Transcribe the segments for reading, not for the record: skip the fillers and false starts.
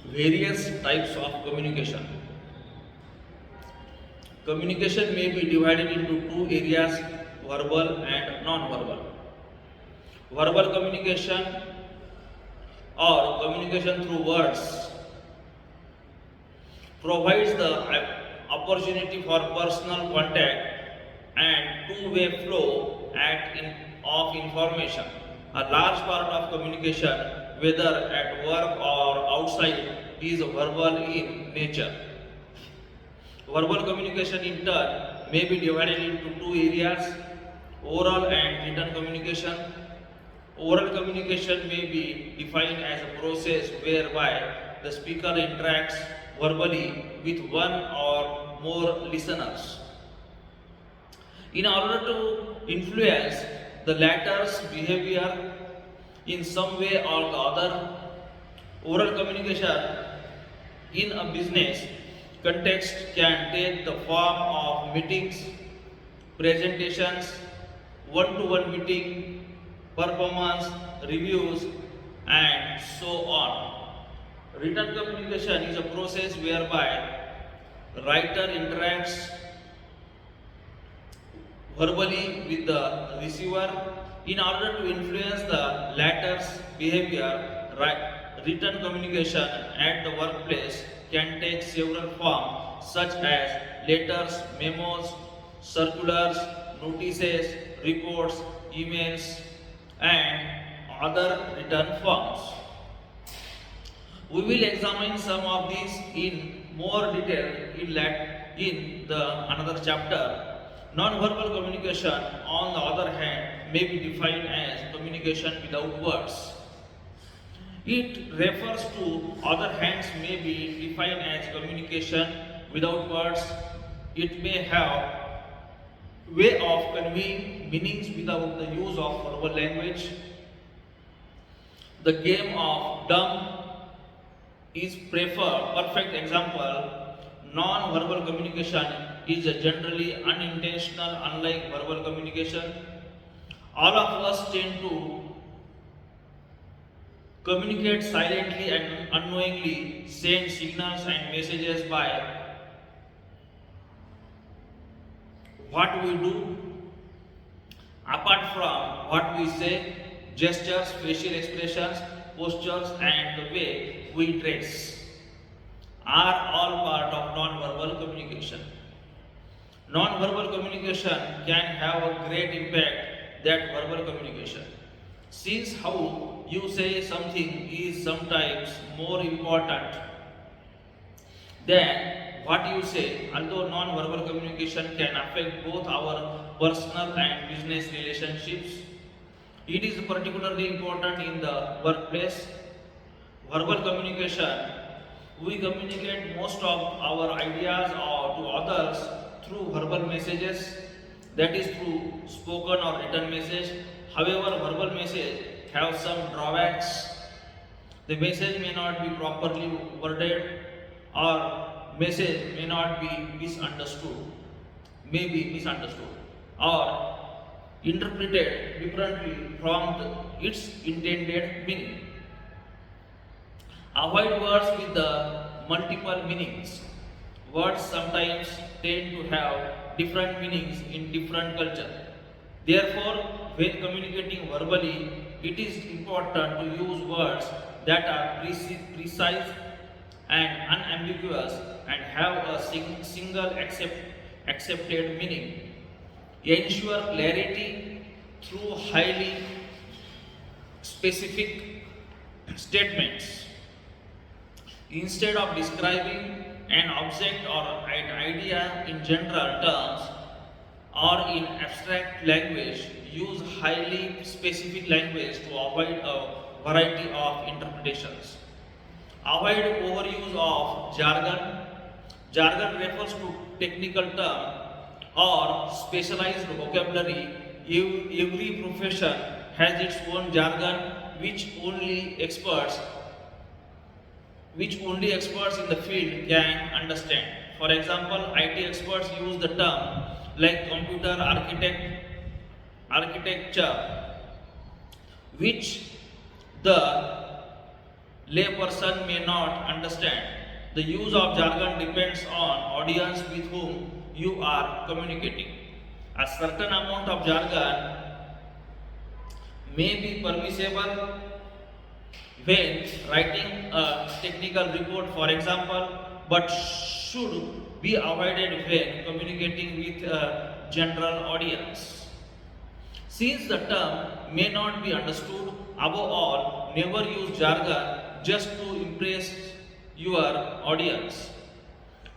Various types of communication. Communication may be divided into two areas, verbal and non-verbal. Verbal communication or communication through words provides the opportunity for personal contact and two-way flow of information. A large part of communication, whether at work or outside, is verbal in nature. Verbal communication in turn may be divided into two areas, oral and written communication. Oral communication may be defined as a process whereby the speaker interacts verbally with one or more listeners. In order to influence the latter's behavior in some way or the other, oral communication in a business context can take the form of meetings, presentations, one-to-one meeting, performance reviews, and so on. Written communication is a process whereby writer interacts verbally with the receiver. In order to influence the latter's behavior, written communication at the workplace can take several forms such as letters, memos, circulars, notices, reports, emails, and other written forms. We will examine some of these in more detail in the another chapter. Non-verbal communication, on the other hand, may be defined as communication without words. It refers to other hands may be defined as communication without words. It may have way of conveying meanings without the use of verbal language. The game of dumb is perfect example. Non-verbal communication is a generally unintentional, unlike verbal communication. All of us tend to communicate silently and unknowingly, send signals and messages by what we do, apart from what we say, gestures, facial expressions, postures, and the way we dress are all part of non-verbal communication. Non-verbal communication can have a great impact than verbal communication. Since how you say something is sometimes more important than what you say, although non-verbal communication can affect both our personal and business relationships, it is particularly important in the workplace. Verbal communication, we communicate most of our ideas or to others through verbal messages, that is through spoken or written message. However, verbal message have some drawbacks. The message may not be properly worded, or message may not be misunderstood, may be misunderstood, or interpreted differently from its intended meaning. Avoid words with the multiple meanings. Words sometimes tend to have different meanings in different cultures. Therefore, when communicating verbally, it is important to use words that are precise and unambiguous and have a single accepted meaning. Ensure clarity through highly specific statements. Instead of describing an object or an idea in general terms or in abstract language, use highly specific language to avoid a variety of interpretations. Avoid overuse of jargon. Jargon refers to technical term or specialized vocabulary. Every profession has its own jargon which only experts in the field can understand. For example, IT experts use the term like computer architecture, which the layperson may not understand. The use of jargon depends on audience with whom you are communicating. A certain amount of jargon may be permissible when writing a technical report, for example, but should be avoided when communicating with a general audience. Since the term may not be understood, above all, never use jargon just to impress your audience.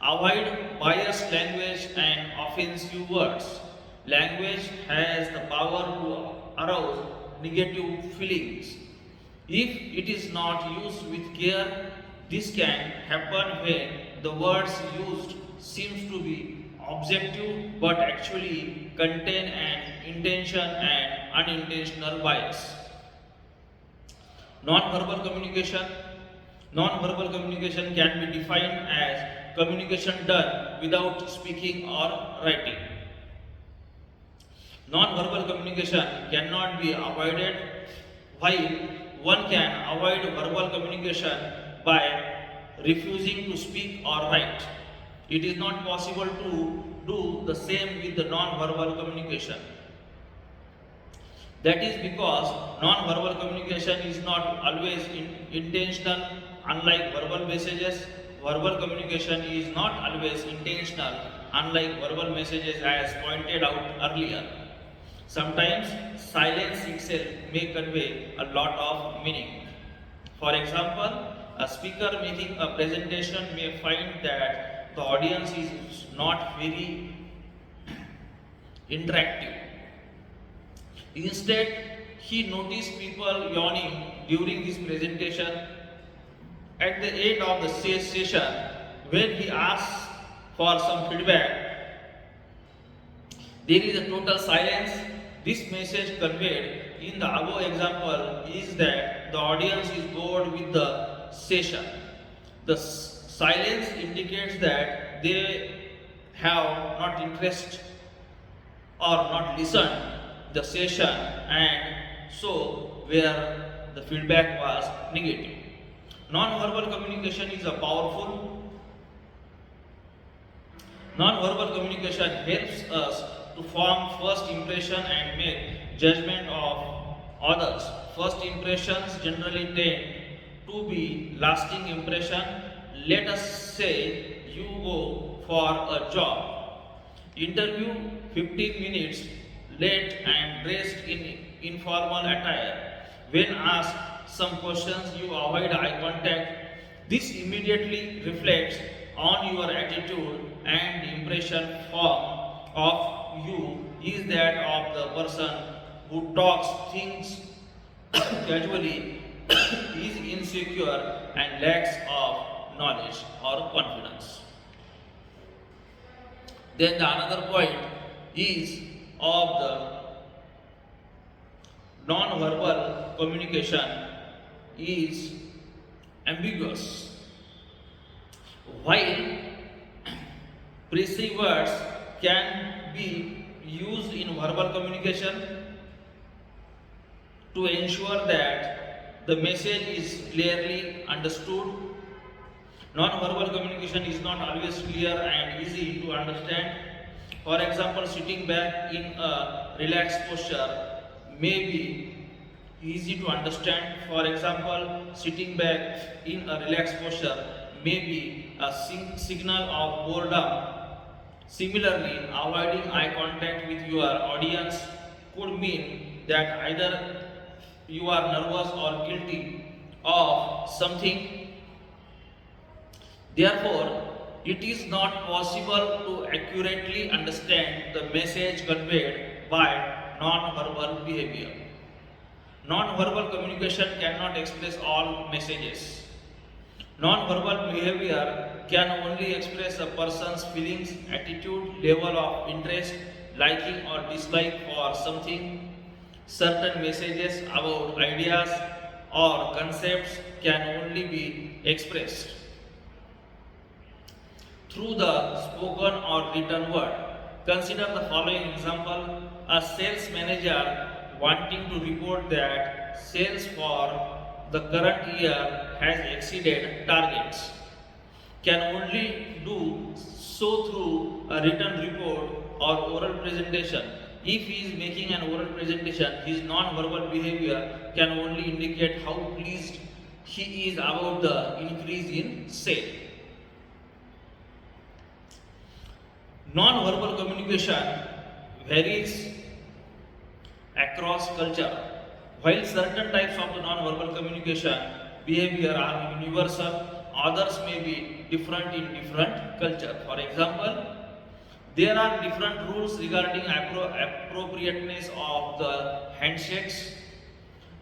Avoid biased language and offensive words. Language has the power to arouse negative feelings. If it is not used with care, this can happen when the words used seems to be objective but actually contain an intention and unintentional bias. Non-verbal communication. Non-verbal communication can be defined as communication done without speaking or writing. Non-verbal communication cannot be avoided, while one can avoid verbal communication by refusing to speak or write. It is not possible to do the same with the non-verbal communication. That is because non-verbal communication is not always intentional, unlike verbal messages. Verbal communication is not always intentional, unlike verbal messages as pointed out earlier. Sometimes silence itself may convey a lot of meaning. For example, a speaker making a presentation may find that the audience is not very interactive. Instead, he noticed people yawning during this presentation. At the end of the session, when he asked for some feedback, there is a total silence. This message conveyed in the above example is that the audience is bored with the session. The silence indicates that they have not interest or not listened the session, and so where the feedback was negative. Non-verbal communication is a powerful. Non-verbal communication helps us to form first impression and make judgment of others. First impressions generally tend to be lasting impression. Let us say you go for a job interview 15 minutes late and dressed in informal attire. When asked some questions, you avoid eye contact. This immediately reflects on your attitude, and the impression formed of you is that of the person who talks things casually, is insecure and lacks of knowledge or confidence. Then the another point is of the non-verbal communication is ambiguous. While precise words can be used in verbal communication to ensure that the message is clearly understood, non-verbal communication is not always clear and easy to understand. For example, sitting back in a relaxed posture may be easy to understand. For example, sitting back in a relaxed posture may be a signal of boredom. Similarly, avoiding eye contact with your audience could mean that either you are nervous or guilty of something. Therefore, it is not possible to accurately understand the message conveyed by non-verbal behavior. Non-verbal communication cannot express all messages. Non-verbal behavior can only express a person's feelings, attitude, level of interest, liking or dislike for something. Certain messages about ideas or concepts can only be expressed through the spoken or written word. Consider the following example: a sales manager wanting to report that sales for the current year has exceeded targets can only do so through a written report or oral presentation. If he is making an oral presentation, his non-verbal behavior can only indicate how pleased he is about the increase in sale. Non-verbal communication varies across culture. While certain types of the non-verbal communication behavior are universal, others may be different in different culture. For example, there are different rules regarding appropriateness of the handshakes.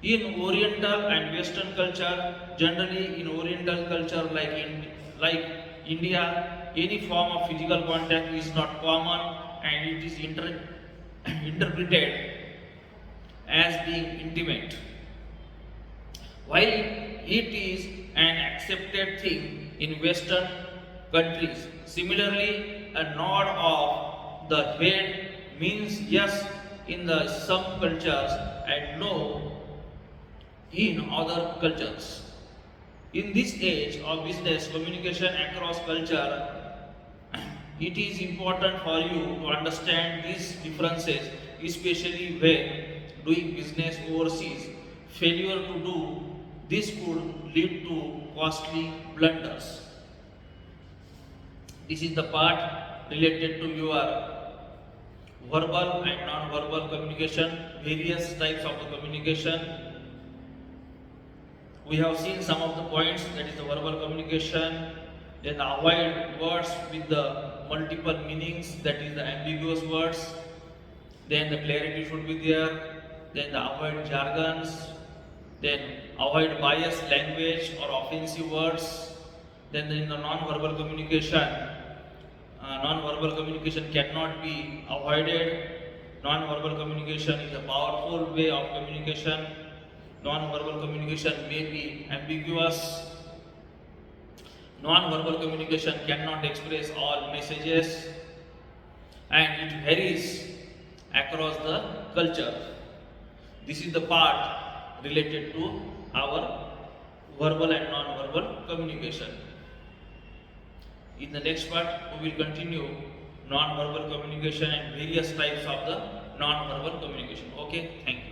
In Oriental and Western culture, generally in Oriental culture like India, any form of physical contact is not common and it is interpreted as being intimate. While it is an accepted thing in Western countries, similarly, a nod of the head means yes in the some cultures and no in other cultures. In this age of business communication across culture, it is important for you to understand these differences, especially when doing business overseas. Failure to do this could lead to costly blunders. This is the part related to your verbal and non-verbal communication, various types of the communication. We have seen some of the points, that is the verbal communication, then avoid words with the multiple meanings, that is the ambiguous words, then the clarity should be there, then the avoid jargons, then avoid biased language or offensive words, then in the non-verbal communication, non-verbal communication cannot be avoided. Non-verbal communication is a powerful way of communication. Non-verbal communication may be ambiguous. Non-verbal communication cannot express all messages and it varies across the culture. This is the part related to our verbal and non-verbal communication. In the next part, we will continue non-verbal communication and various types of the non-verbal communication. Okay, thank you.